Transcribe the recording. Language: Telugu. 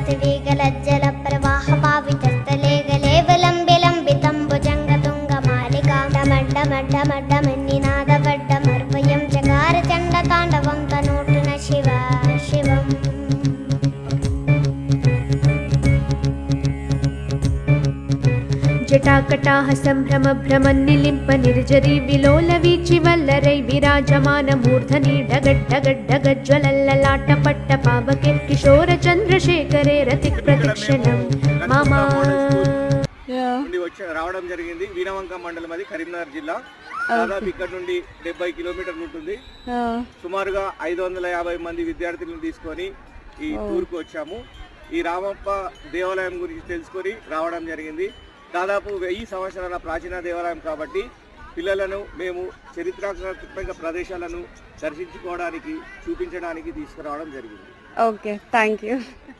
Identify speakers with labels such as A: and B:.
A: రతివేగలజ్జల ప్రవాహ పావితస్థలే గలేవలంబిలంబితంబుజంగతుంగమాలికా డమడ్డమడ్డమడ్డమన్నినాదపడ్డమర్వయం చకార చండ తాండవం తనోటున శివ శివం.
B: జటాకటాహ సంభ్రమ భ్రమన్నిలింప నిర్జరీ విలోల వీచి వల్లరై విరాజమాన మూర్ధని డగడ్డగడ్డగజ్వలల్లలాట పట్ట పావకే కిశోర చంద్రశేఖరే రతి ప్రతిక్షణం మామా
C: రావడం జరిగింది. వీణవంక మండలం, అది కరీంనగర్ జిల్లా. దాదాపు ఇక్కడ నుండి 70 కిలోమీటర్లు ఉంటుంది. సుమారుగా 550 మంది విద్యార్థులను తీసుకొని ఈ టూర్కు వచ్చాము. ఈ రామప్ప దేవాలయం గురించి తెలుసుకొని రావడం జరిగింది. దాదాపు 1000 సంవత్సరాల ప్రాచీన దేవాలయం కాబట్టి పిల్లలను మేము చరిత్రాత్మక ప్రదేశాలను దర్శించుకోవడానికి, చూపించడానికి తీసుకురావడం జరిగింది.
D: Okay, thank you.